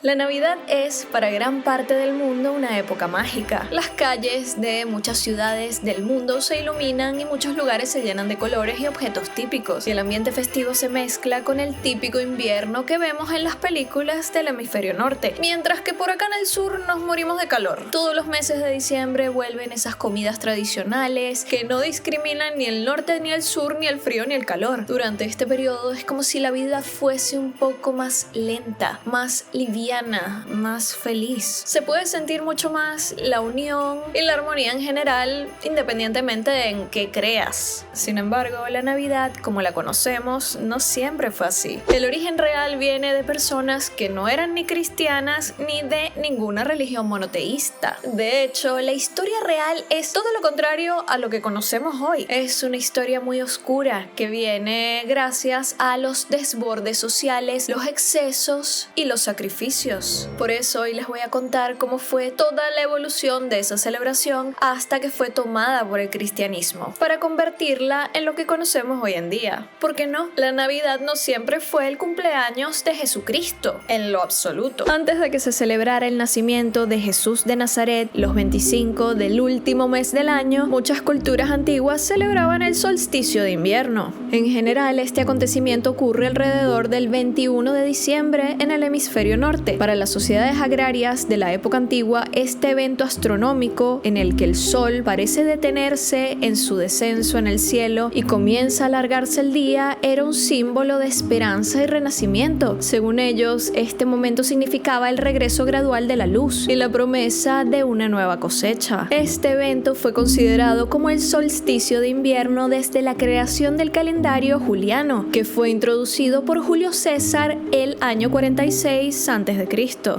La Navidad es, para gran parte del mundo, una época mágica. Las calles de muchas ciudades del mundo se iluminan y muchos lugares se llenan de colores y objetos típicos. Y el ambiente festivo se mezcla con el típico invierno que vemos en las películas del hemisferio norte. Mientras que por acá en el sur nos morimos de calor. Todos los meses de diciembre vuelven esas comidas tradicionales que no discriminan ni el norte ni el sur, ni el frío ni el calor. Durante este periodo es como si la vida fuese un poco más lenta, más liviana, más feliz. Se puede sentir mucho más la unión y la armonía en general, independientemente de en qué creas. Sin embargo, la Navidad, como la conocemos, no siempre fue así. El origen real viene de personas que no eran ni cristianas ni de ninguna religión monoteísta. De hecho, la historia real es todo lo contrario a lo que conocemos hoy. Es una historia muy oscura que viene gracias a los desbordes sociales, los excesos y los sacrificios. Por eso hoy les voy a contar cómo fue toda la evolución de esa celebración hasta que fue tomada por el cristianismo, para convertirla en lo que conocemos hoy en día. ¿Por qué no? La Navidad no siempre fue el cumpleaños de Jesucristo, en lo absoluto. Antes de que se celebrara el nacimiento de Jesús de Nazaret, los 25 del último mes del año, muchas culturas antiguas celebraban el solsticio de invierno. En general, este acontecimiento ocurre alrededor del 21 de diciembre en el hemisferio norte. Para las sociedades agrarias de la época antigua, este evento astronómico en el que el sol parece detenerse en su descenso en el cielo y comienza a alargarse el día era un símbolo de esperanza y renacimiento. Según ellos, este momento significaba el regreso gradual de la luz y la promesa de una nueva cosecha. Este evento fue considerado como el solsticio de invierno desde la creación del calendario juliano, que fue introducido por Julio César el año 46 a.C.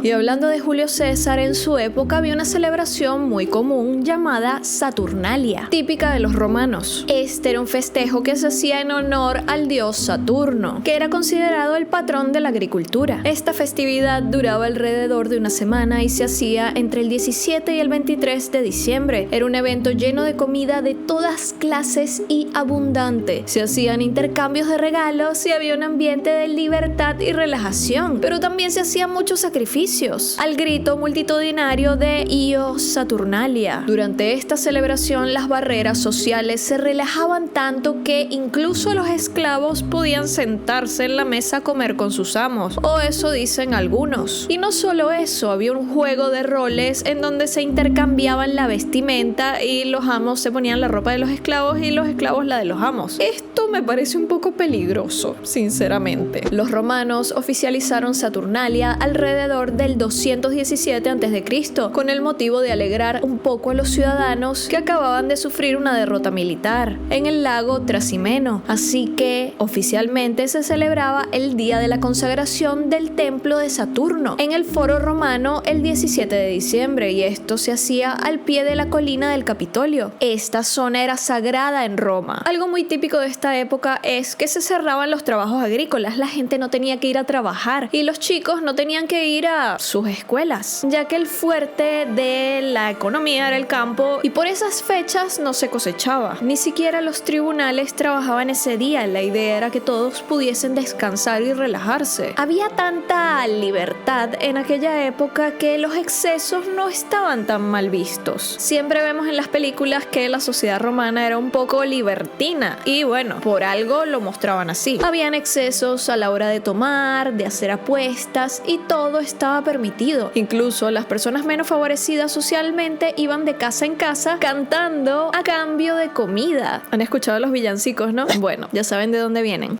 Y hablando de Julio César, en su época había una celebración muy común llamada Saturnalia, típica de los romanos. Este era un festejo que se hacía en honor al dios Saturno, que era considerado el patrón de la agricultura. Esta festividad duraba alrededor de una semana y se hacía entre el 17 y el 23 de diciembre. Era un evento lleno de comida de todas clases y abundante. Se hacían intercambios de regalos y había un ambiente de libertad y relajación, pero también se hacían muchos sacrificios, al grito multitudinario de Io Saturnalia. Durante esta celebración, las barreras sociales se relajaban tanto que incluso los esclavos podían sentarse en la mesa a comer con sus amos, o eso dicen algunos. Y no solo eso, había un juego de roles en donde se intercambiaban la vestimenta y los amos se ponían la ropa de los esclavos y los esclavos la de los amos. Esto me parece un poco peligroso, sinceramente. Los romanos oficializaron Saturnalia alrededor del 217 a.C., con el motivo de alegrar un poco a los ciudadanos que acababan de sufrir una derrota militar en el lago Trasimeno. Así que oficialmente se celebraba el día de la consagración del templo de Saturno en el Foro Romano el 17 de diciembre, y esto se hacía al pie de la colina del Capitolio. Esta zona era sagrada en Roma. Algo muy típico de esta época es que se cerraban los trabajos agrícolas, la gente no tenía que ir a trabajar y los chicos no tenían que ir a sus escuelas, ya que el fuerte de la economía era el campo y por esas fechas no se cosechaba. Ni siquiera los tribunales trabajaban ese día, la idea era que todos pudiesen descansar y relajarse. Había tanta libertad en aquella época que los excesos no estaban tan mal vistos. Siempre vemos en las películas que la sociedad romana era un poco libertina y bueno, por algo lo mostraban así. Habían excesos a la hora de tomar, de hacer apuestas y todo estaba permitido. Incluso las personas menos favorecidas socialmente iban de casa en casa cantando a cambio de comida. ¿Han escuchado los villancicos, no? Bueno, ya saben de dónde vienen.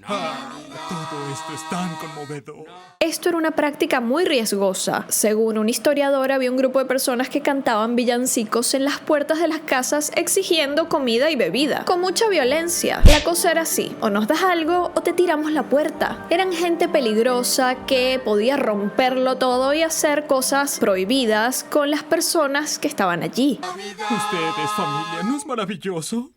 Todo esto es tan conmovedor. Esto era una práctica muy riesgosa. Según un historiador, había un grupo de personas que cantaban villancicos en las puertas de las casas exigiendo comida y bebida, con mucha violencia. La cosa era así: o nos das algo o te tiramos la puerta. Eran gente peligrosa que podía romperlo todo y hacer cosas prohibidas con las personas que estaban allí. Ustedes, familia, ¿no es maravilloso?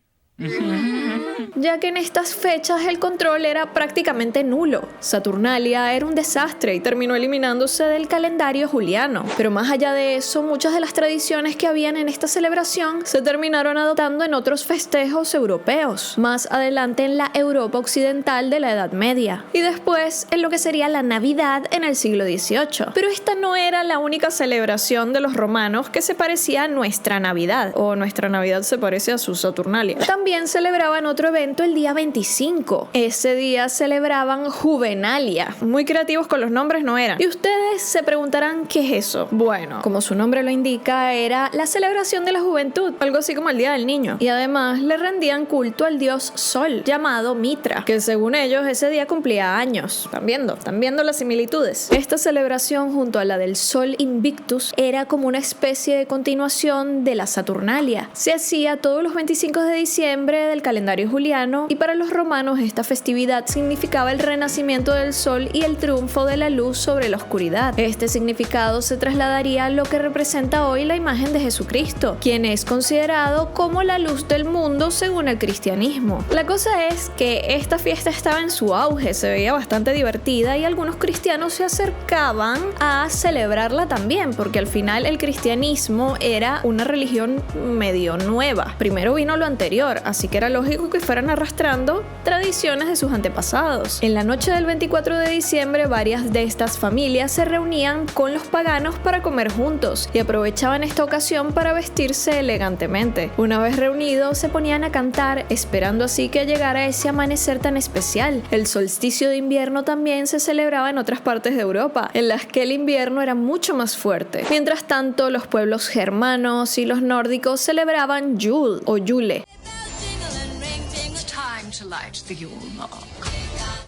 ya que en estas fechas el control era prácticamente nulo. Saturnalia era un desastre y terminó eliminándose del calendario juliano. Pero más allá de eso, muchas de las tradiciones que habían en esta celebración se terminaron adoptando en otros festejos europeos, más adelante en la Europa occidental de la Edad Media, y después en lo que sería la Navidad en el siglo XVIII. Pero esta no era la única celebración de los romanos que se parecía a nuestra Navidad, o nuestra Navidad se parece a su Saturnalia. También celebraban otro evento el día 25. Ese día celebraban Juvenalia. Muy creativos con los nombres no eran. Y ustedes se preguntarán ¿qué es eso? Bueno, como su nombre lo indica, era la celebración de la juventud, algo así como el Día del Niño. Y además le rendían culto al dios Sol, llamado Mitra, que según ellos ese día cumplía años. ¿Están viendo las similitudes? Esta celebración junto a la del Sol Invictus era como una especie de continuación de la Saturnalia. Se hacía todos los 25 de diciembre del calendario juliano, y para los romanos esta festividad significaba el renacimiento del sol y el triunfo de la luz sobre la oscuridad. Este significado se trasladaría a lo que representa hoy la imagen de Jesucristo, quien es considerado como la luz del mundo según el cristianismo. La cosa es que esta fiesta estaba en su auge, se veía bastante divertida y algunos cristianos se acercaban a celebrarla también, porque al final el cristianismo era una religión medio nueva. Primero vino lo anterior, así que era lógico que fueran arrastrando tradiciones de sus antepasados. En la noche del 24 de diciembre, varias de estas familias se reunían con los paganos para comer juntos y aprovechaban esta ocasión para vestirse elegantemente. Una vez reunidos, se ponían a cantar, esperando así que llegara ese amanecer tan especial. El solsticio de invierno también se celebraba en otras partes de Europa, en las que el invierno era mucho más fuerte. Mientras tanto, los pueblos germanos y los nórdicos celebraban Yule o Yule.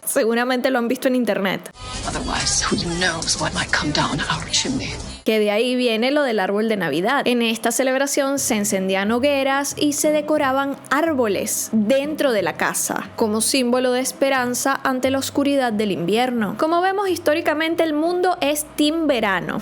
Seguramente lo han visto en internet. Que de ahí viene lo del árbol de Navidad. En esta celebración se encendían hogueras y se decoraban árboles dentro de la casa, como símbolo de esperanza ante la oscuridad del invierno. Como vemos históricamente, el mundo es team verano.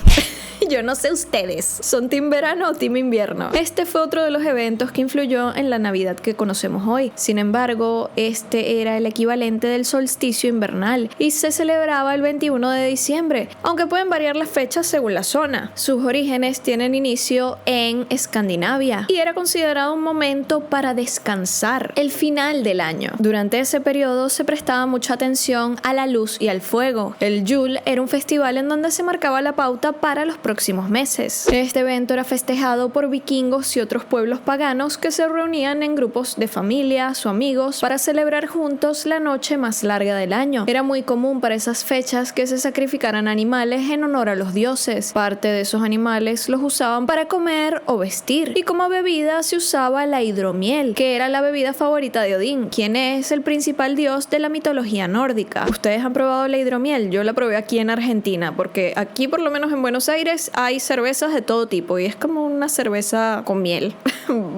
Yo no sé ustedes, ¿son team verano o team invierno? Este fue otro de los eventos que influyó en la Navidad que conocemos hoy. Sin embargo, este era el equivalente del solsticio invernal y se celebraba el 21 de diciembre, aunque pueden variar las fechas según la zona. Sus orígenes tienen inicio en Escandinavia y era considerado un momento para descansar, el final del año. Durante ese periodo se prestaba mucha atención a la luz y al fuego. El Yule era un festival en donde se marcaba la pauta para los próximos meses. Este evento era festejado por vikingos y otros pueblos paganos que se reunían en grupos de familias o amigos para celebrar juntos la noche más larga del año. Era muy común para esas fechas que se sacrificaran animales en honor a los dioses. Parte de esos animales los usaban para comer o vestir, y como bebida se usaba la hidromiel, que era la bebida favorita de Odín, quien es el principal dios de la mitología nórdica. ¿Ustedes han probado la hidromiel? Yo la probé aquí en Argentina, porque aquí, por lo menos en Buenos Aires, hay cervezas de todo tipo y es como una cerveza con miel,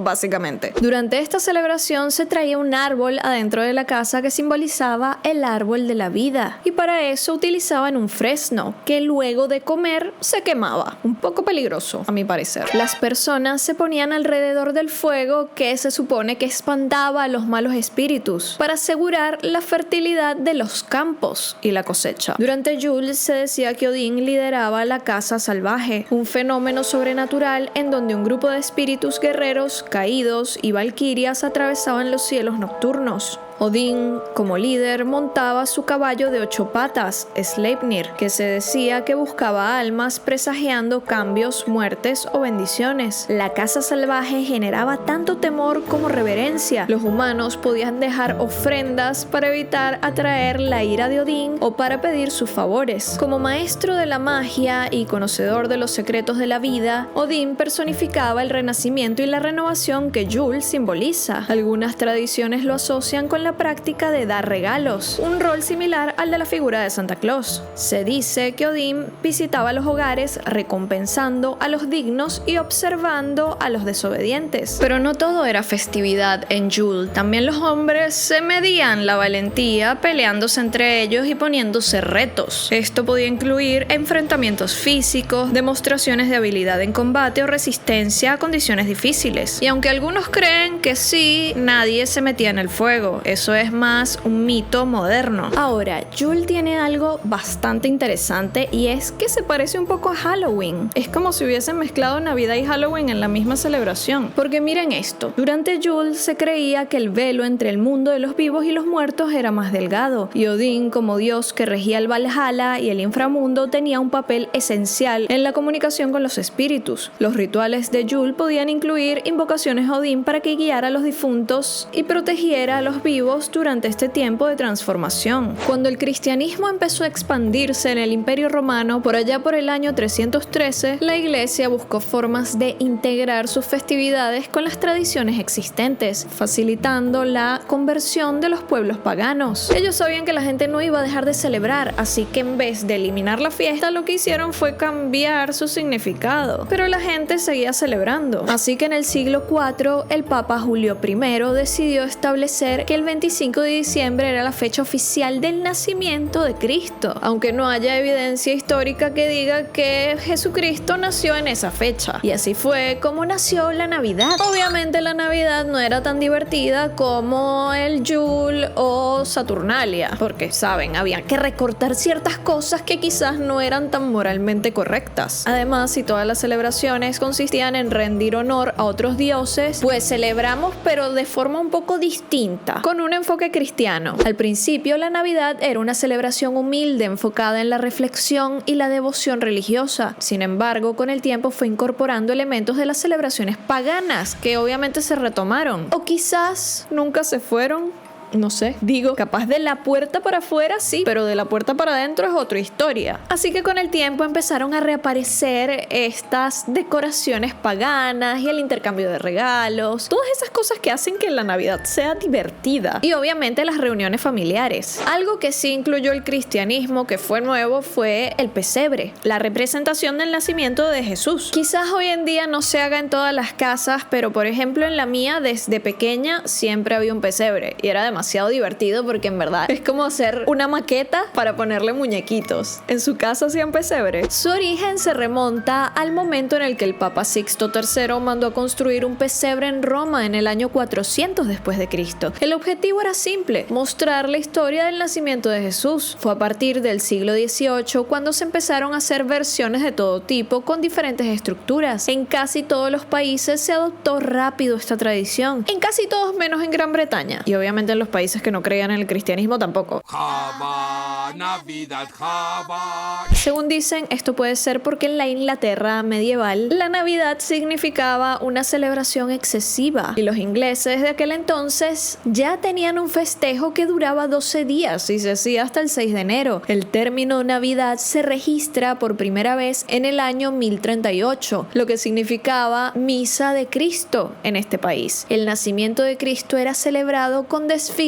básicamente. Durante esta celebración se traía un árbol adentro de la casa que simbolizaba el árbol de la vida, y para eso utilizaban un fresno que luego de comer se quemaba. Un poco peligroso, a mi parecer. Las personas se ponían alrededor del fuego que se supone que espantaba a los malos espíritus para asegurar la fertilidad de los campos y la cosecha. Durante Yule se decía que Odín lideraba la caza salvaje, un fenómeno sobrenatural en donde un grupo de espíritus guerreros caídos y valquirias atravesaban los cielos nocturnos. Odín, como líder, montaba su caballo de 8 patas, Sleipnir, que se decía que buscaba almas presagiando cambios, muertes o bendiciones. La caza salvaje generaba tanto temor como reverencia. Los humanos podían dejar ofrendas para evitar atraer la ira de Odín o para pedir sus favores. Como maestro de la magia y conocedor de los secretos de la vida, Odín personificaba el renacimiento y la renovación que Yule simboliza. Algunas tradiciones lo asocian con con la práctica de dar regalos, un rol similar al de la figura de Santa Claus. Se dice que Odín visitaba los hogares recompensando a los dignos y observando a los desobedientes. Pero no todo era festividad en Yule, también los hombres se medían la valentía peleándose entre ellos y poniéndose retos. Esto podía incluir enfrentamientos físicos, demostraciones de habilidad en combate o resistencia a condiciones difíciles. Y aunque algunos creen que sí, nadie se metía en el fuego. Eso es más un mito moderno. Ahora, Yule tiene algo bastante interesante y es que se parece un poco a Halloween. Es como si hubiesen mezclado Navidad y Halloween en la misma celebración. Porque miren esto, durante Yule se creía que el velo entre el mundo de los vivos y los muertos era más delgado, y Odín, como dios que regía el Valhalla y el inframundo, tenía un papel esencial en la comunicación con los espíritus. Los rituales de Yule podían incluir invocaciones a Odín para que guiara a los difuntos y protegiera a los vivos durante este tiempo de transformación. Cuando el cristianismo empezó a expandirse en el Imperio Romano, por allá por el año 313, la Iglesia buscó formas de integrar sus festividades con las tradiciones existentes, facilitando la conversión de los pueblos paganos. Ellos sabían que la gente no iba a dejar de celebrar, así que en vez de eliminar la fiesta, lo que hicieron fue cambiar su significado. Pero la gente seguía celebrando. Así que en el siglo IV, el Papa Julio I decidió establecer que el 25 de diciembre era la fecha oficial del nacimiento de Cristo, aunque no haya evidencia histórica que diga que Jesucristo nació en esa fecha. Y así fue como nació la Navidad. Obviamente la Navidad no era tan divertida como el Yule o Saturnalia, porque saben, había que recortar ciertas cosas que quizás no eran tan moralmente correctas. Además, si todas las celebraciones consistían en rendir honor a otros dioses, pues celebramos pero de forma un poco distinta, con un enfoque cristiano. Al principio, la Navidad era una celebración humilde enfocada en la reflexión y la devoción religiosa. Sin embargo, con el tiempo fue incorporando elementos de las celebraciones paganas, que obviamente se retomaron, o quizás nunca se fueron. No sé, digo, capaz de la puerta para afuera sí, pero de la puerta para adentro es otra historia. Así que con el tiempo empezaron a reaparecer estas decoraciones paganas y el intercambio de regalos, todas esas cosas que hacen que la Navidad sea divertida, y obviamente las reuniones familiares. Algo que sí incluyó el cristianismo, que fue nuevo, fue el pesebre, la representación del nacimiento de Jesús. Quizás hoy en día no se haga en todas las casas, pero por ejemplo en la mía desde pequeña siempre había un pesebre y era demasiado divertido porque en verdad es como hacer una maqueta para ponerle muñequitos. En su casa hacían pesebre. Su origen se remonta al momento en el que el Papa Sixto III mandó a construir un pesebre en Roma en el año 400 después de Cristo. El objetivo era simple, mostrar la historia del nacimiento de Jesús. Fue a partir del siglo XVIII cuando se empezaron a hacer versiones de todo tipo con diferentes estructuras. En casi todos los países se adoptó rápido esta tradición. En casi todos menos en Gran Bretaña. Y obviamente en los países que no creían en el cristianismo tampoco. Java, Navidad, Java. Según dicen, esto puede ser porque en la Inglaterra medieval la Navidad significaba una celebración excesiva y los ingleses de aquel entonces ya tenían un festejo que duraba 12 días y se hacía hasta el 6 de enero. El término Navidad se registra por primera vez en el año 1038, lo que significaba Misa de Cristo en este país. El nacimiento de Cristo era celebrado con desfiles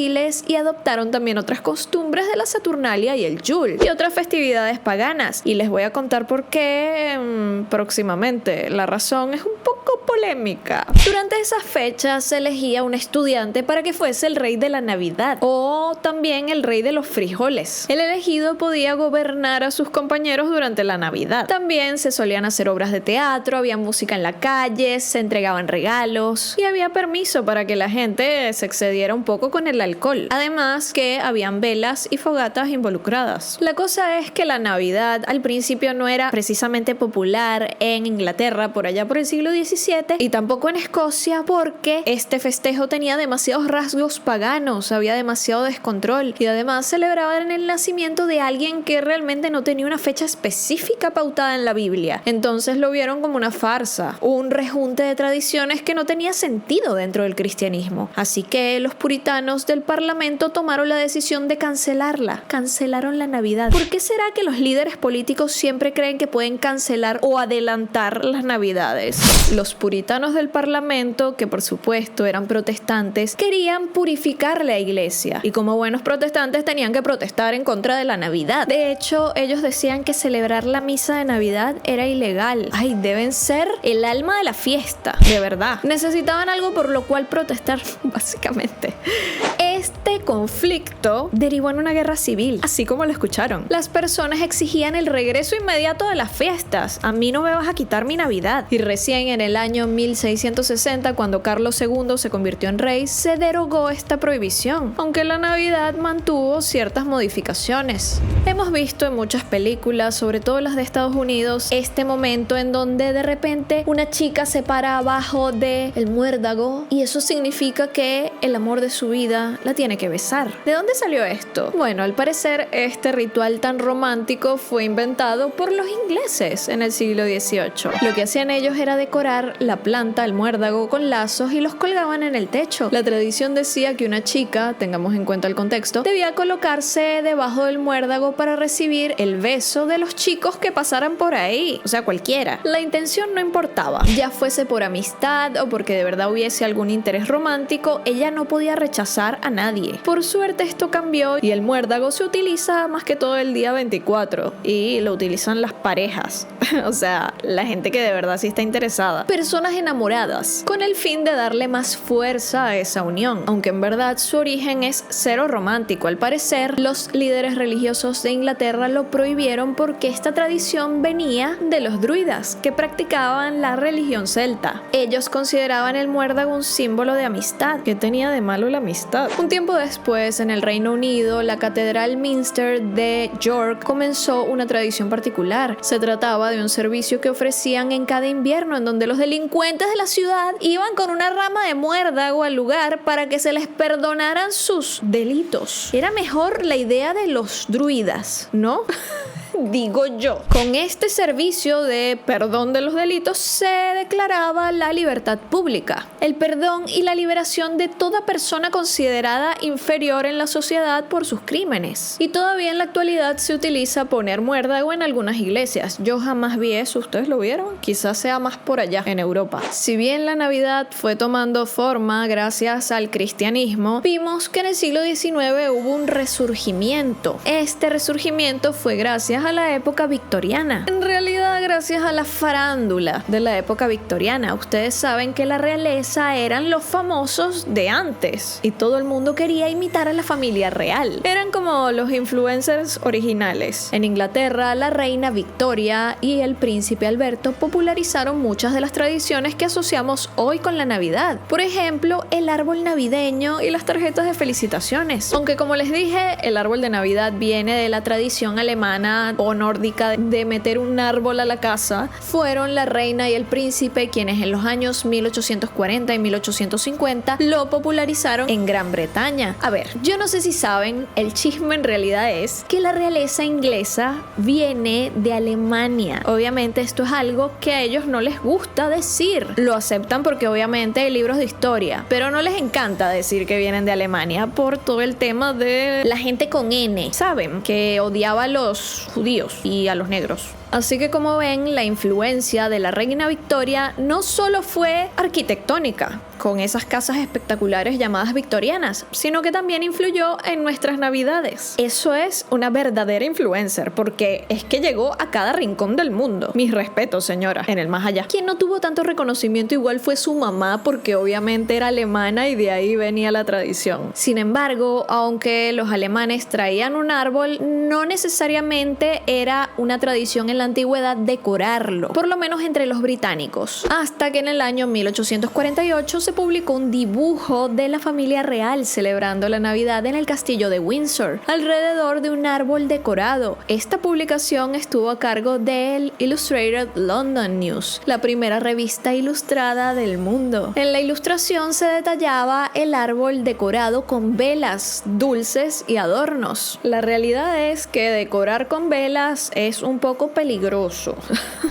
y adoptaron también otras costumbres de la Saturnalia y el Yule y otras festividades paganas, y les voy a contar por qué próximamente. La razón es un poco polémica. Durante esas fechas se elegía un estudiante para que fuese el rey de la Navidad o también el rey de los frijoles. El elegido podía gobernar a sus compañeros durante la Navidad. También se solían hacer obras de teatro, había música en la calle, se entregaban regalos y había permiso para que la gente se excediera un poco con el alcohol. Además que habían velas y fogatas involucradas. La cosa es que la Navidad al principio no era precisamente popular en Inglaterra por allá por el siglo XVII y tampoco en Escocia porque este festejo tenía demasiados rasgos paganos, había demasiado descontrol y además celebraban el nacimiento de alguien que realmente no tenía una fecha específica pautada en la Biblia. Entonces lo vieron como una farsa, un rejunte de tradiciones que no tenía sentido dentro del cristianismo. Así que los puritanos del Parlamento tomaron la decisión de cancelarla. Cancelaron la Navidad. ¿Por qué será que los líderes políticos siempre creen que pueden cancelar o adelantar las Navidades? Los Los puritanos del parlamento, que por supuesto eran protestantes, querían purificar la iglesia y como buenos protestantes tenían que protestar en contra de la Navidad. De hecho, ellos decían que celebrar la misa de Navidad era ilegal. Ay, deben ser el alma de la fiesta, de verdad. Necesitaban algo por lo cual protestar, básicamente. Este conflicto derivó en una guerra civil, así como lo escucharon. Las personas exigían el regreso inmediato de las fiestas. A mí no me vas a quitar mi Navidad. Y recién en el año 1660, cuando Carlos II se convirtió en rey, se derogó esta prohibición, aunque la Navidad mantuvo ciertas modificaciones. Hemos visto en muchas películas, sobre todo las de Estados Unidos, este momento en donde de repente una chica se para abajo del muérdago y eso significa que el amor de su vida la tiene que besar. ¿De dónde salió esto? Bueno, al parecer este ritual tan romántico fue inventado por los ingleses en el siglo XVIII. Lo que hacían ellos era decorar la planta, el muérdago, con lazos y los colgaban en el techo. La tradición decía que una chica, tengamos en cuenta el contexto, debía colocarse debajo del muérdago para recibir el beso de los chicos que pasaran por ahí, o sea, cualquiera. La intención no importaba, ya fuese por amistad o porque de verdad hubiese algún interés romántico, ella no podía rechazar a nadie. Por suerte esto cambió y el muérdago se utiliza más que todo el día 24 y lo utilizan las parejas, o sea, la gente que de verdad sí está interesada, personas enamoradas, con el fin de darle más fuerza a esa unión, aunque en verdad su origen es cero romántico. Al parecer, los líderes religiosos de Inglaterra lo prohibieron porque esta tradición venía de los druidas, que practicaban la religión celta. Ellos consideraban el muérdago un símbolo de amistad. ¿Qué tenía de malo la amistad? Un tiempo después, en el Reino Unido, la Catedral Minster de York comenzó una tradición particular. Se trataba de un servicio que ofrecían en cada invierno, en donde los delincuentes de la ciudad iban con una rama de muérdago al lugar para que se les perdonaran sus delitos. Era mejor la idea de los druidas, ¿no? Digo yo. Con este servicio de perdón de los delitos se declaraba la libertad pública, el perdón y la liberación de toda persona considerada inferior en la sociedad por sus crímenes. Y todavía en la actualidad se utiliza poner muérdago en algunas iglesias. Yo jamás vi eso, ¿ustedes lo vieron? Quizás sea más por allá, en Europa. Si bien la Navidad fue tomando forma gracias al cristianismo, vimos que en el siglo XIX hubo un resurgimiento. Este resurgimiento fue gracias a la época victoriana. En realidad, gracias a la farándula de la época victoriana. Ustedes saben que la realeza eran los famosos de antes y todo el mundo quería imitar a la familia real. Eran como los influencers originales. En Inglaterra, la reina Victoria y el príncipe Alberto popularizaron muchas de las tradiciones que asociamos hoy con la Navidad. Por ejemplo, el árbol navideño y las tarjetas de felicitaciones. Aunque como les dije, el árbol de Navidad viene de la tradición alemana o nórdica de meter un árbol a la casa, fueron la reina y el príncipe quienes en los años 1840 y 1850 lo popularizaron en Gran Bretaña. A ver, yo no sé si saben, el chisme en realidad es que la realeza inglesa viene de Alemania. Obviamente esto es algo que a ellos no les gusta decir. Lo aceptan porque obviamente hay libros de historia, pero no les encanta decir que vienen de Alemania por todo el tema de la gente con N, ¿saben? Que odiaba a los judíos y a los negros. Así que como ven, la influencia de la reina Victoria no solo fue arquitectónica, con esas casas espectaculares llamadas victorianas, sino que también influyó en nuestras navidades. Eso es una verdadera influencer, porque es que llegó a cada rincón del mundo. Mis respetos, señora, en el más allá. Quien no tuvo tanto reconocimiento igual fue su mamá, porque obviamente era alemana y de ahí venía la tradición. Sin embargo, aunque los alemanes traían un árbol, no necesariamente era una tradición en la antigüedad decorarlo, por lo menos entre los británicos, hasta que en el año 1848 se publicó un dibujo de la familia real celebrando la Navidad en el castillo de Windsor, alrededor de un árbol decorado. Esta publicación estuvo a cargo del Illustrated London News, la primera revista ilustrada del mundo. En la ilustración se detallaba el árbol decorado con velas, dulces y adornos. La realidad es que decorar con velas es un poco peligroso peligroso.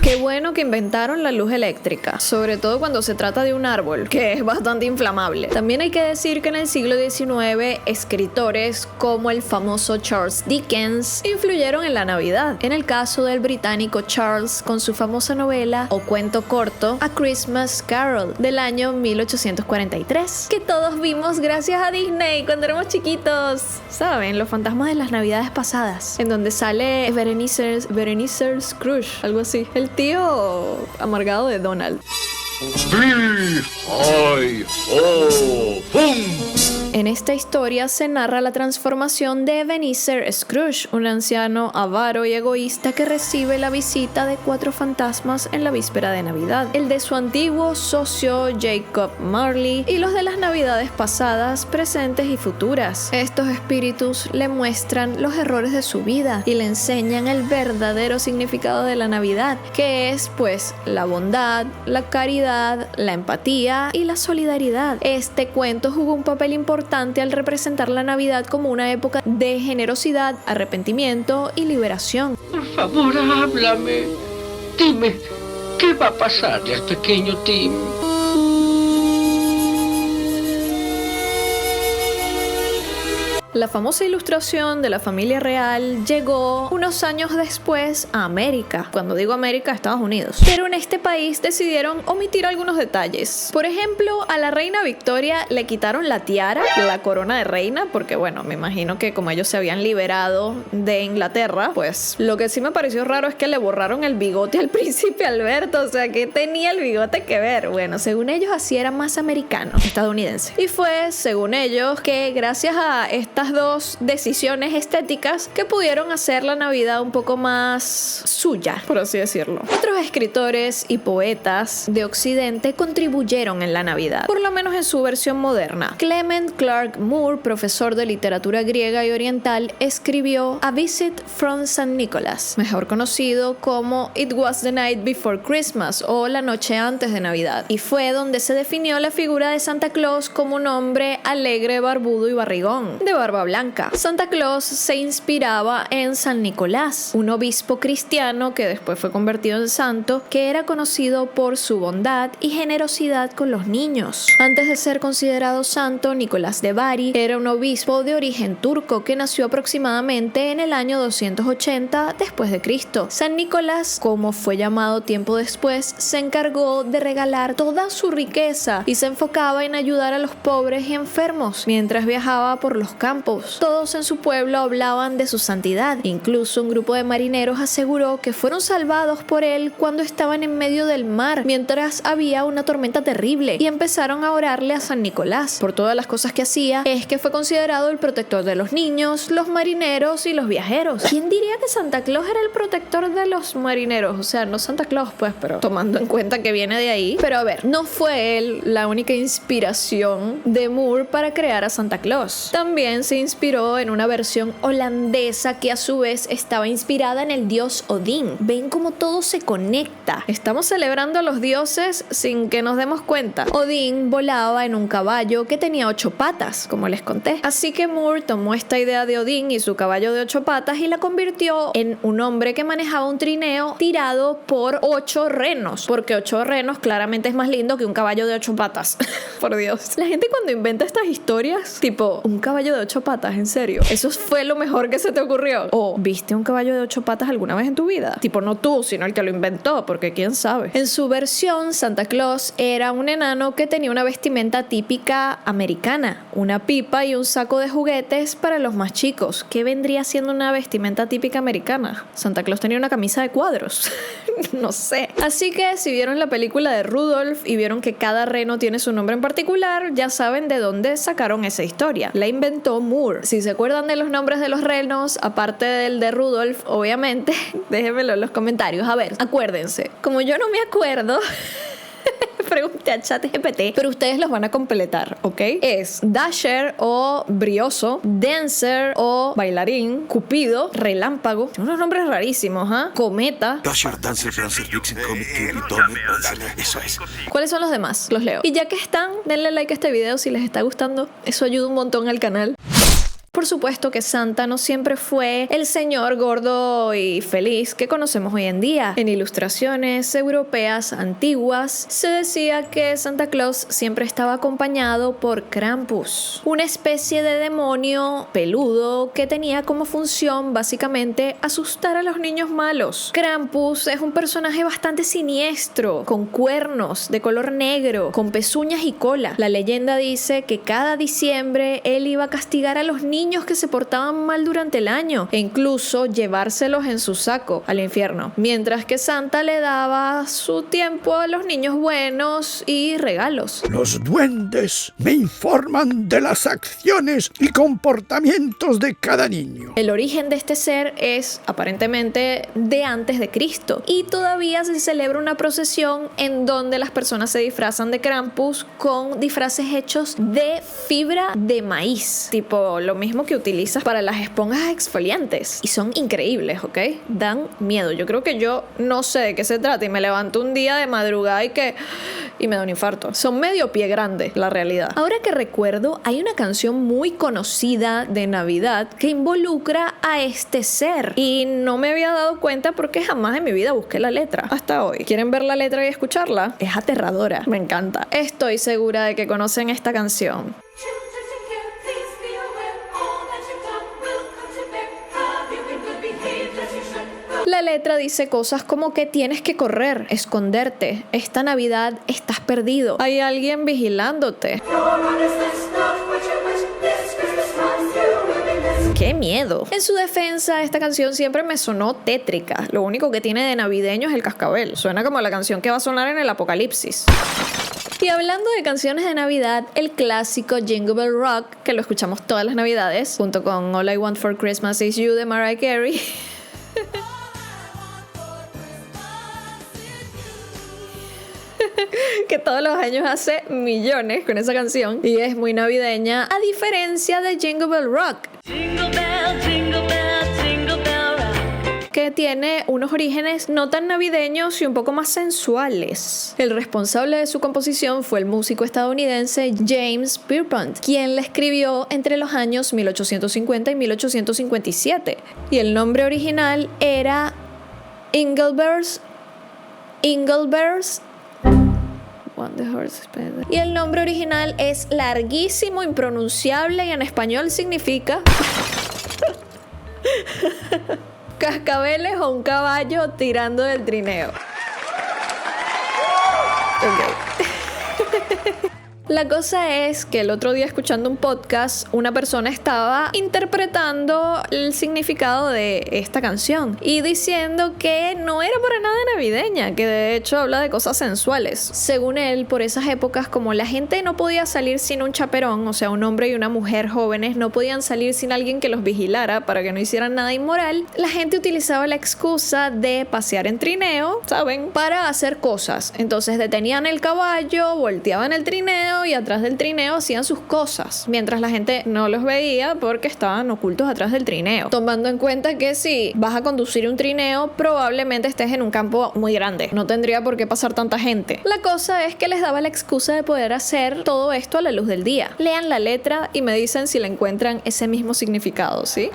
Qué bueno que inventaron la luz eléctrica, sobre todo cuando se trata de un árbol, que es bastante inflamable. También hay que decir que en el siglo XIX, escritores como el famoso Charles Dickens influyeron en la Navidad. En el caso del británico Charles, con su famosa novela o cuento corto A Christmas Carol del año 1843, que todos vimos gracias a Disney cuando éramos chiquitos. ¿Saben? Los fantasmas de las Navidades pasadas, en donde sale Ebenezer Scrooge, algo así. El tío amargado de Donald. En esta historia se narra la transformación de Ebenezer Scrooge, un anciano avaro y egoísta que recibe la visita de 4 fantasmas en la víspera de Navidad, el de su antiguo socio Jacob Marley y los de las Navidades pasadas, presentes y futuras. Estos espíritus le muestran los errores de su vida y le enseñan el verdadero significado de la Navidad, que es pues la bondad, la caridad, la empatía y la solidaridad. Este cuento jugó un papel importante al representar la Navidad como una época de generosidad, arrepentimiento y liberación. Por favor, háblame. Dime, ¿qué va a pasarle al pequeño Tim? La famosa ilustración de la familia real llegó unos años después a América. Cuando digo América, Estados Unidos. Pero en este país decidieron omitir algunos detalles. Por ejemplo, a la reina Victoria le quitaron la tiara, la corona de reina, porque bueno, me imagino que como ellos se habían liberado de Inglaterra, pues lo que sí me pareció raro es que le borraron el bigote al príncipe Alberto. O sea, ¿qué tenía el bigote que ver? Bueno, según ellos así era más americano, estadounidense. Y fue, según ellos, que gracias a estas dos decisiones estéticas que pudieron hacer la Navidad un poco más suya, por así decirlo. Otros escritores y poetas de Occidente contribuyeron en la Navidad, por lo menos en su versión moderna. Clement Clark Moore, profesor de literatura griega y oriental, escribió A Visit from St. Nicholas, mejor conocido como It Was the Night Before Christmas o La Noche Antes de Navidad, y fue donde se definió la figura de Santa Claus como un hombre alegre, barbudo y barrigón, de barba blanca. Santa Claus se inspiraba en San Nicolás, un obispo cristiano que después fue convertido en santo, que era conocido por su bondad y generosidad con los niños. Antes de ser considerado santo, Nicolás de Bari era un obispo de origen turco que nació aproximadamente en el año 280 después de Cristo. San Nicolás, como fue llamado tiempo después, se encargó de regalar toda su riqueza y se enfocaba en ayudar a los pobres y enfermos mientras viajaba por los campos. Todos en su pueblo hablaban de su santidad. Incluso un grupo de marineros aseguró que fueron salvados por él cuando estaban en medio del mar, mientras había una tormenta terrible, y empezaron a orarle a San Nicolás. Por todas las cosas que hacía, es que fue considerado el protector de los niños, los marineros y los viajeros. ¿Quién diría que Santa Claus era el protector de los marineros? O sea, no Santa Claus, pues, pero tomando en cuenta que viene de ahí. Pero a ver, no fue él la única inspiración de Moore para crear a Santa Claus. También se inspiró en una versión holandesa que a su vez estaba inspirada en el dios Odín. Ven cómo todo se conecta. Estamos celebrando a los dioses sin que nos demos cuenta. Odín volaba en un caballo que tenía 8 patas, como les conté. Así que Moore tomó esta idea de Odín y su caballo de 8 patas y la convirtió en un hombre que manejaba un trineo tirado por 8 renos, porque 8 renos claramente es más lindo que un caballo de 8 patas. Por Dios. La gente cuando inventa estas historias, tipo, un caballo de 8 patas, ¿en serio? ¿Eso fue lo mejor que se te ocurrió? ¿O viste un caballo de 8 patas alguna vez en tu vida? Tipo, no tú, sino el que lo inventó, porque quién sabe. En su versión, Santa Claus era un enano que tenía una vestimenta típica americana, una pipa y un saco de juguetes para los más chicos. ¿Qué vendría siendo una vestimenta típica americana? Santa Claus tenía una camisa de cuadros. No sé. Así que si vieron la película de Rudolph y vieron que cada reno tiene su nombre en particular, ya saben de dónde sacaron esa historia. La inventó Moore. Si se acuerdan de los nombres de los renos, aparte del de Rudolph, obviamente, déjenmelo en los comentarios. A ver, acuérdense. Como yo no me acuerdo... Pregunté a ChatGPT, pero ustedes los van a completar, ¿ok? Es Dasher o Brioso, Dancer o Bailarín, Cupido, Relámpago, unos nombres rarísimos, ¿ah? Cometa, Dasher, Dancer, Prancer, Vixen, Comet, Cupid, Donner, Dancer. Eso es. ¿Cuáles son los demás? Los leo. Y ya que están, denle like a este video si les está gustando. Eso ayuda un montón al canal. Por supuesto que Santa no siempre fue el señor gordo y feliz que conocemos hoy en día. En ilustraciones europeas antiguas se decía que Santa Claus siempre estaba acompañado por Krampus, una especie de demonio peludo que tenía como función básicamente asustar a los niños malos. Krampus es un personaje bastante siniestro, con cuernos de color negro, con pezuñas y cola. La leyenda dice que cada diciembre él iba a castigar a los niños que se portaban mal durante el año e incluso llevárselos en su saco al infierno, mientras que Santa le daba su tiempo a los niños buenos y regalos. Los duendes me informan de las acciones y comportamientos de cada niño. El origen de este ser es aparentemente de antes de Cristo y todavía se celebra una procesión en donde las personas se disfrazan de Krampus con disfraces hechos de fibra de maíz, tipo lo mismo que utilizas para las esponjas exfoliantes, y son increíbles, ¿ok? Dan miedo. Yo creo que yo no sé de qué se trata y me levanto un día de madrugada y me da un infarto. Son medio pie grande, la realidad. Ahora que recuerdo, hay una canción muy conocida de Navidad que involucra a este ser y no me había dado cuenta porque jamás en mi vida busqué la letra hasta hoy. ¿Quieren ver la letra y escucharla? Es aterradora, me encanta. Estoy segura de que conocen esta canción. La letra dice cosas como que tienes que correr, esconderte. Esta Navidad estás perdido. Hay alguien vigilándote. ¡Qué miedo! En su defensa, esta canción siempre me sonó tétrica. Lo único que tiene de navideño es el cascabel. Suena como la canción que va a sonar en el apocalipsis. Y hablando de canciones de Navidad, el clásico Jingle Bell Rock, que lo escuchamos todas las Navidades, junto con All I Want for Christmas Is You de Mariah Carey. Que todos los años hace millones con esa canción y es muy navideña, a diferencia de Jingle Bell Rock. Jingle Bell, Jingle Bell, Jingle Bell Rock, que tiene unos orígenes no tan navideños y un poco más sensuales. El responsable de su composición fue el músico estadounidense James Pierpont, quien la escribió entre los años 1850 y 1857. Y el nombre original era Engelbert's y el nombre original es larguísimo, impronunciable y en español significa cascabeles o un caballo tirando del trineo. Okay. La cosa es que el otro día, escuchando un podcast, una persona estaba interpretando el significado de esta canción y diciendo que no era para nada navideña, que de hecho habla de cosas sensuales. Según él, por esas épocas, como la gente no podía salir sin un chaperón, o sea, un hombre y una mujer jóvenes no podían salir sin alguien que los vigilara para que no hicieran nada inmoral, la gente utilizaba la excusa de pasear en trineo, ¿saben?, para hacer cosas. Entonces detenían el caballo, volteaban el trineo y atrás del trineo hacían sus cosas, mientras la gente no los veía porque estaban ocultos atrás del trineo. Tomando en cuenta que si vas a conducir un trineo, probablemente estés en un campo muy grande. No tendría por qué pasar tanta gente. La cosa es que les daba la excusa de poder hacer todo esto a la luz del día. Lean la letra y me dicen si le encuentran ese mismo significado, ¿sí?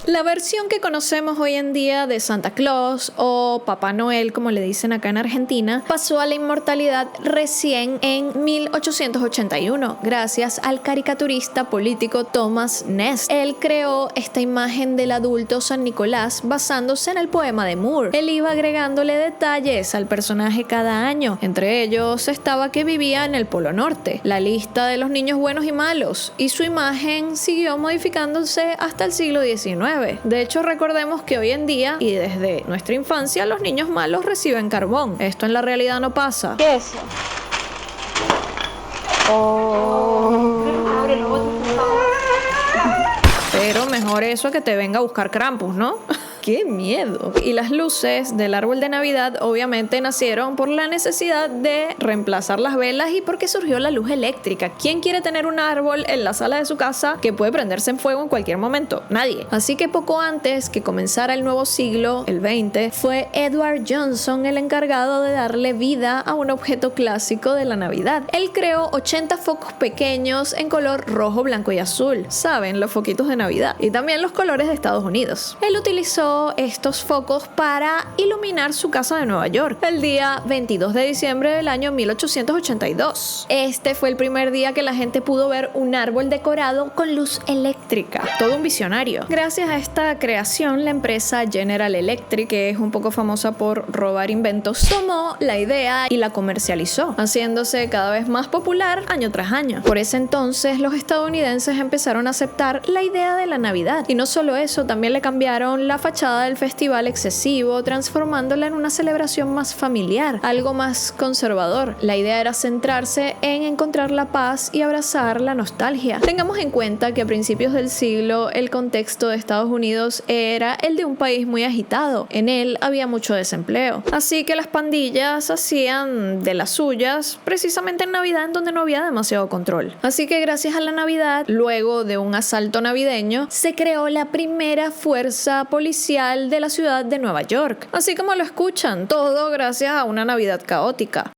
La versión que conocemos hoy en día de Santa Claus o Papá Noel, como le dicen acá en Argentina, pasó a la inmortalidad recién en 1881, gracias al caricaturista político Thomas Nast. Él creó esta imagen del adulto San Nicolás basándose en el poema de Moore. Él iba agregándole detalles al personaje cada año. Entre ellos estaba que vivía en el Polo Norte, la lista de los niños buenos y malos, y su imagen siguió modificándose hasta el siglo XIX. De hecho, recordemos que hoy en día y desde nuestra infancia los niños malos reciben carbón. Esto en la realidad no pasa. ¿Qué es eso? Pero mejor eso que te venga a buscar Krampus, ¿no? ¡Qué miedo! Y las luces del árbol de Navidad obviamente nacieron por la necesidad de reemplazar las velas y porque surgió la luz eléctrica. ¿Quién quiere tener un árbol en la sala de su casa que puede prenderse en fuego en cualquier momento? Nadie. Así que poco antes que comenzara el nuevo siglo, el 20, fue Edward Johnson el encargado de darle vida a un objeto clásico de la Navidad. Él creó 80 focos pequeños en color rojo, blanco y azul. ¿Saben? Los foquitos de Navidad. Y también los colores de Estados Unidos. Él utilizó estos focos para iluminar su casa de Nueva York el día 22 de diciembre del año 1882. Este fue el primer día que la gente pudo ver un árbol decorado con luz eléctrica. Todo un visionario. Gracias a esta creación, la empresa General Electric, que es un poco famosa por robar inventos, tomó la idea y la comercializó, haciéndose cada vez más popular año tras año. Por ese entonces, los estadounidenses empezaron a aceptar la idea de la Navidad. Y no solo eso, también le cambiaron la fachada del festival excesivo, transformándola en una celebración más familiar, algo más conservador. La idea era centrarse en encontrar la paz y abrazar la nostalgia. Tengamos en cuenta que a principios del siglo el contexto de Estados Unidos era el de un país muy agitado. En él había mucho desempleo. Así que las pandillas hacían de las suyas precisamente en Navidad, en donde no había demasiado control. Así que gracias a la Navidad, luego de un asalto navideño, se creó la primera fuerza policial de la ciudad de Nueva York. Así como lo escuchan, todo gracias a una Navidad caótica.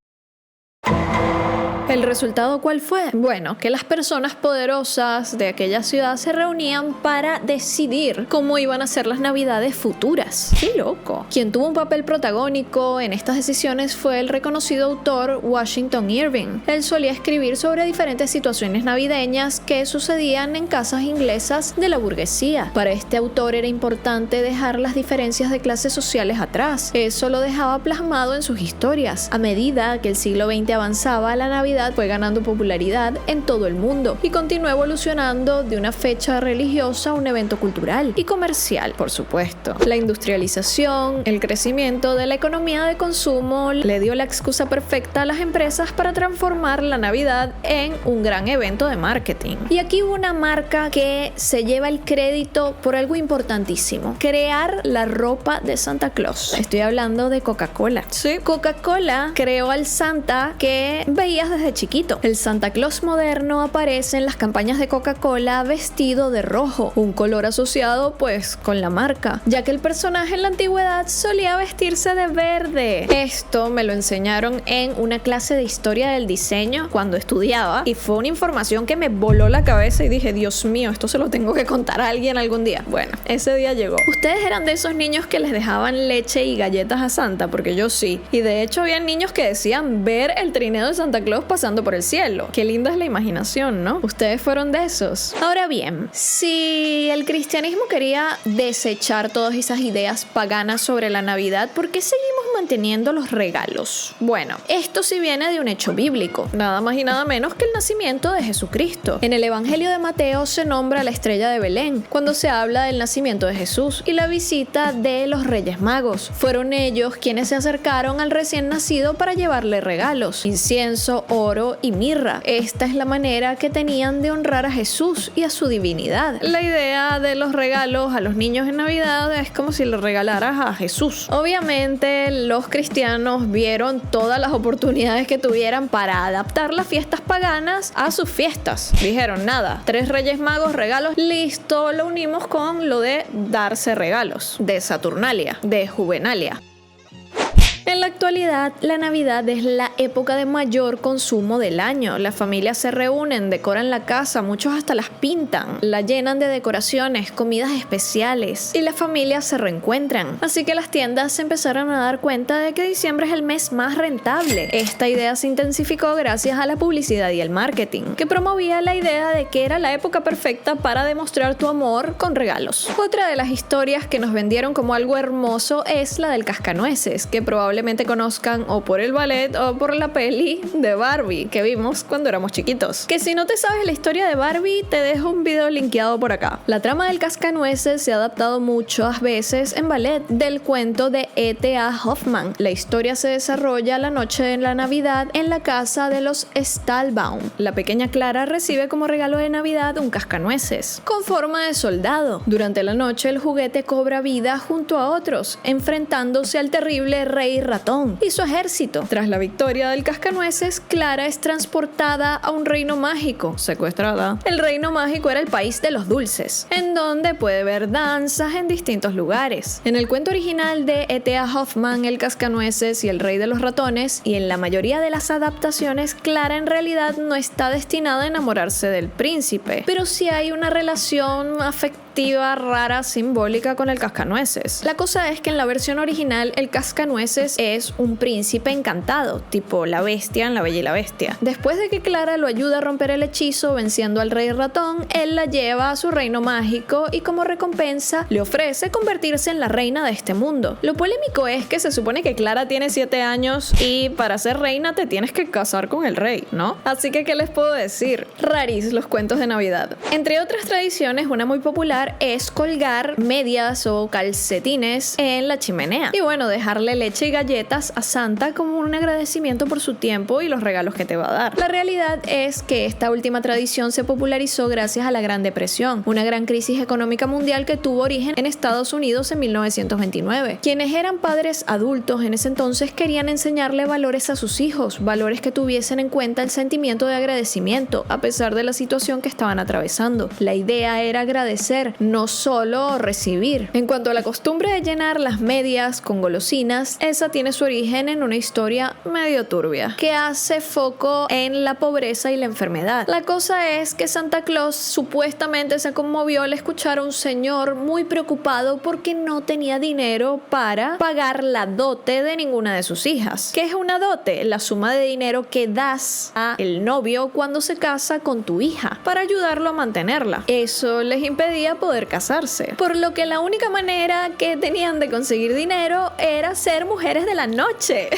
¿El resultado cuál fue? Bueno, que las personas poderosas de aquella ciudad se reunían para decidir cómo iban a ser las navidades futuras. ¡Qué loco! Quien tuvo un papel protagónico en estas decisiones fue el reconocido autor Washington Irving. Él solía escribir sobre diferentes situaciones navideñas que sucedían en casas inglesas de la burguesía. Para este autor era importante dejar las diferencias de clases sociales atrás. Eso lo dejaba plasmado en sus historias. A medida que el siglo XX avanzaba, la Navidad fue ganando popularidad en todo el mundo y continuó evolucionando de una fecha religiosa a un evento cultural y comercial, por supuesto. La industrialización, el crecimiento de la economía de consumo le dio la excusa perfecta a las empresas para transformar la Navidad en un gran evento de marketing. Y aquí hubo una marca que se lleva el crédito por algo importantísimo: crear la ropa de Santa Claus. Estoy hablando de Coca-Cola. Sí, Coca-Cola creó al Santa que veías desde chiquito. El Santa Claus moderno aparece en las campañas de Coca-Cola vestido de rojo, un color asociado pues con la marca, ya que el personaje en la antigüedad solía vestirse de verde. Esto me lo enseñaron en una clase de historia del diseño cuando estudiaba y fue una información que me voló la cabeza y dije, Dios mío, esto se lo tengo que contar a alguien algún día. Bueno, ese día llegó. ¿Ustedes eran de esos niños que les dejaban leche y galletas a Santa? Porque yo sí. Y de hecho había niños que decían ver el trineo de Santa Claus pasando por el cielo. Qué linda es la imaginación, ¿no? ¿Ustedes fueron de esos? Ahora bien, si el cristianismo quería desechar todas esas ideas paganas sobre la Navidad, ¿por qué seguimos manteniendo los regalos? Bueno, esto sí viene de un hecho bíblico, nada más y nada menos que el nacimiento de Jesucristo. En el Evangelio de Mateo se nombra la estrella de Belén cuando se habla del nacimiento de Jesús y la visita de los Reyes Magos. Fueron ellos quienes se acercaron al recién nacido para llevarle regalos: incienso, oro y mirra. Esta es la manera que tenían de honrar a Jesús y a su divinidad. La idea de los regalos a los niños en Navidad es como si le regalaras a Jesús. Obviamente los cristianos vieron todas las oportunidades que tuvieran para adaptar las fiestas paganas a sus fiestas. Dijeron, nada, 3 Reyes Magos, regalos, listo, lo unimos con lo de darse regalos, de Saturnalia, de Juvenalia. En la actualidad, la Navidad es la época de mayor consumo del año. Las familias se reúnen, decoran la casa, muchos hasta las pintan, la llenan de decoraciones, comidas especiales y las familias se reencuentran. Así que las tiendas se empezaron a dar cuenta de que diciembre es el mes más rentable. Esta idea se intensificó gracias a la publicidad y el marketing, que promovía la idea de que era la época perfecta para demostrar tu amor con regalos. Otra de las historias que nos vendieron como algo hermoso es la del cascanueces, que probablemente probablemente conozcan o por el ballet o por la peli de Barbie que vimos cuando éramos chiquitos. Que si no te sabes la historia de Barbie, te dejo un video linkeado por acá. La trama del cascanueces se ha adaptado muchas veces en ballet del cuento de E.T.A. Hoffmann. La historia se desarrolla la noche de la Navidad en la casa de los Stahlbaum. La pequeña Clara recibe como regalo de Navidad un cascanueces con forma de soldado. Durante la noche el juguete cobra vida junto a otros, enfrentándose al terrible Rey Ratón y su ejército. Tras la victoria del cascanueces, Clara es transportada a un reino mágico, secuestrada. El reino mágico era el país de los dulces, en donde puede ver danzas en distintos lugares. En el cuento original de E.T.A. Hoffmann, el cascanueces y el rey de los ratones, y en la mayoría de las adaptaciones, Clara en realidad no está destinada a enamorarse del príncipe, pero sí hay una relación afectiva rara, simbólica con el cascanueces. La cosa es que en la versión original el cascanueces es un príncipe encantado, tipo la bestia en La Bella y la Bestia. Después de que Clara lo ayuda a romper el hechizo venciendo al rey ratón, él la lleva a su reino mágico y como recompensa le ofrece convertirse en la reina de este mundo. Lo polémico es que se supone que Clara tiene 7 años y para ser reina te tienes que casar con el rey, ¿no? Así que ¿qué les puedo decir? Raris los cuentos de Navidad. Entre otras tradiciones, una muy popular es colgar medias o calcetines en la chimenea y bueno, dejarle leche y galletas a Santa como un agradecimiento por su tiempo y los regalos que te va a dar. La realidad es que esta última tradición se popularizó gracias a la Gran Depresión, una gran crisis económica mundial que tuvo origen en Estados Unidos en 1929. Quienes eran padres adultos en ese entonces querían enseñarle valores a sus hijos, valores que tuviesen en cuenta el sentimiento de agradecimiento a pesar de la situación que estaban atravesando. La idea era agradecer, no solo recibir. En cuanto a la costumbre de llenar las medias con golosinas, esa tiene su origen en una historia medio turbia que hace foco en la pobreza y la enfermedad. La cosa es que Santa Claus supuestamente se conmovió al escuchar a un señor muy preocupado porque no tenía dinero para pagar la dote de ninguna de sus hijas. ¿Qué es una dote? La suma de dinero que das a el novio cuando se casa con tu hija para ayudarlo a mantenerla. Eso les impedía poder casarse, por lo que la única manera que tenían de conseguir dinero era ser mujeres de la noche.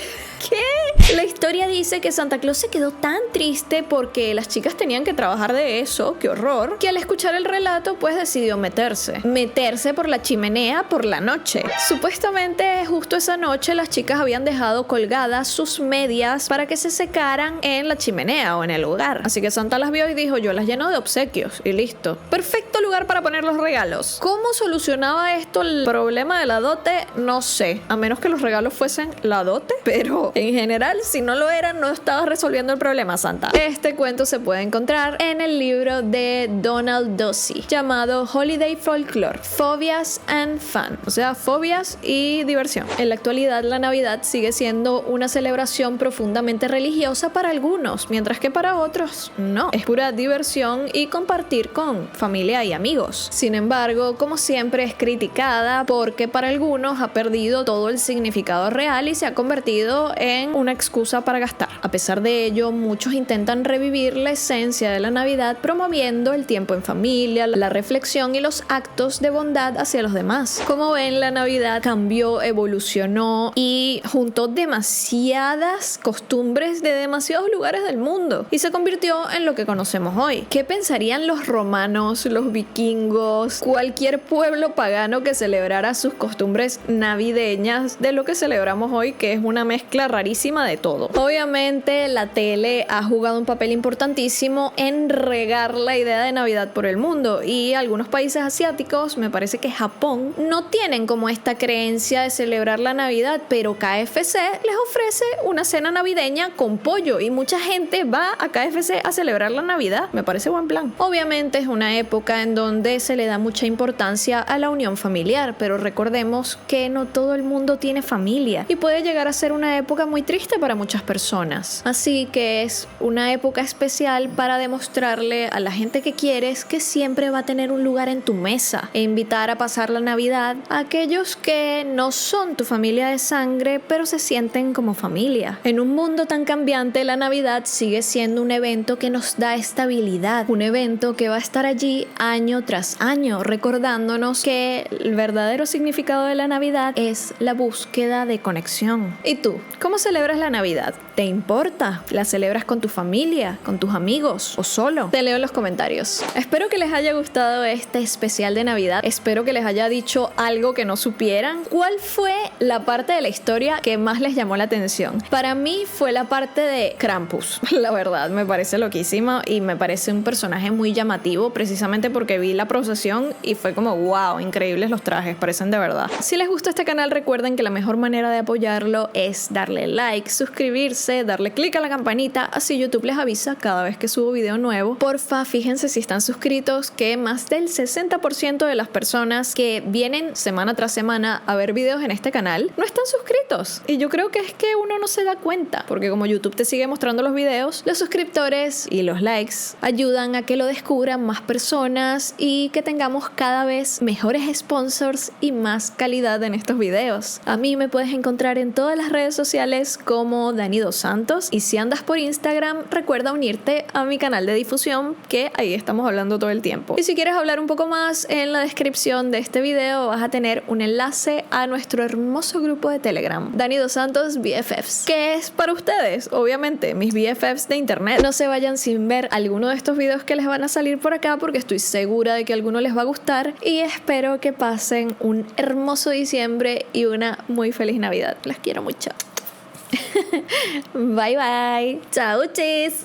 ¿Qué? La historia dice que Santa Claus se quedó tan triste porque las chicas tenían que trabajar de eso, qué horror, que al escuchar el relato pues decidió meterse por la chimenea por la noche. Supuestamente justo esa noche las chicas habían dejado colgadas sus medias para que se secaran en la chimenea o en el hogar, así que Santa las vio y dijo: yo las lleno de obsequios y listo. Perfecto lugar para poner los regalos. ¿Cómo solucionaba esto el problema de la dote? No sé, a menos que los regalos fuesen la dote, pero en general, si no lo eran, no estabas resolviendo el problema, Santa. Este cuento se puede encontrar en el libro de Donald Dosey llamado Holiday Folklore, Phobias and Fun, o sea, fobias y diversión. En la actualidad, la Navidad sigue siendo una celebración profundamente religiosa para algunos, mientras que para otros no. Es pura diversión y compartir con familia y amigos. Sin embargo, como siempre, es criticada porque para algunos ha perdido todo el significado real y se ha convertido en una excusa para gastar. A pesar de ello, muchos intentan revivir la esencia de la Navidad promoviendo el tiempo en familia, la reflexión y los actos de bondad hacia los demás. Como ven, la Navidad cambió, evolucionó y juntó demasiadas costumbres de demasiados lugares del mundo y se convirtió en lo que conocemos hoy. ¿Qué pensarían los romanos, los vikingos, cualquier pueblo pagano que celebrara sus costumbres navideñas de lo que celebramos hoy, que es una mezcla rarísima de todo? Obviamente la tele ha jugado un papel importantísimo en regar la idea de Navidad por el mundo y algunos países asiáticos, me parece que Japón, no tienen como esta creencia de celebrar la Navidad, pero KFC les ofrece una cena navideña con pollo y mucha gente va a KFC a celebrar la Navidad. Me parece buen plan. Obviamente es una época en donde se le da mucha importancia a la unión familiar, pero recordemos que no todo el mundo tiene familia y puede llegar a ser una época época muy triste para muchas personas. Así que es una época especial para demostrarle a la gente que quieres que siempre va a tener un lugar en tu mesa e invitar a pasar la Navidad a aquellos que no son tu familia de sangre, pero se sienten como familia. En un mundo tan cambiante, la Navidad sigue siendo un evento que nos da estabilidad, un evento que va a estar allí año tras año, recordándonos que el verdadero significado de la Navidad es la búsqueda de conexión. ¿Y tú? ¿Cómo celebras la Navidad? ¿Te importa? ¿La celebras con tu familia, con tus amigos o solo? Te leo en los comentarios. Espero que les haya gustado este especial de Navidad. Espero que les haya dicho algo que no supieran. ¿Cuál fue la parte de la historia que más les llamó la atención? Para mí fue la parte de Krampus. La verdad, me parece loquísimo y me parece un personaje muy llamativo, precisamente porque vi la procesión y fue como wow, increíbles los trajes, parecen de verdad. Si les gusta este canal, recuerden que la mejor manera de apoyarlo es darle like, suscribirse, darle click a la campanita, así YouTube les avisa cada vez que subo video nuevo. Porfa, fíjense si están suscritos, que más del 60% de las personas que vienen semana tras semana a ver videos en este canal no están suscritos. Y yo creo que es que uno no se da cuenta, porque como YouTube te sigue mostrando los videos, los suscriptores y los likes ayudan a que lo descubran más personas y que tengamos cada vez mejores sponsors y más calidad en estos videos. A mí me puedes encontrar en todas las redes sociales como Dani Dos Santos, y si andas por Instagram, recuerda unirte a mi canal de difusión, que ahí estamos hablando todo el tiempo. Y si quieres hablar un poco más, en la descripción de este video vas a tener un enlace a nuestro hermoso grupo de Telegram, Dani Dos Santos BFFs, que es para ustedes, obviamente, mis BFFs de internet. No se vayan sin ver alguno de estos videos que les van a salir por acá, porque estoy segura de que a alguno les va a gustar, y espero que pasen un hermoso diciembre y una muy feliz Navidad. Las quiero mucho. Bye bye. Chao, chis.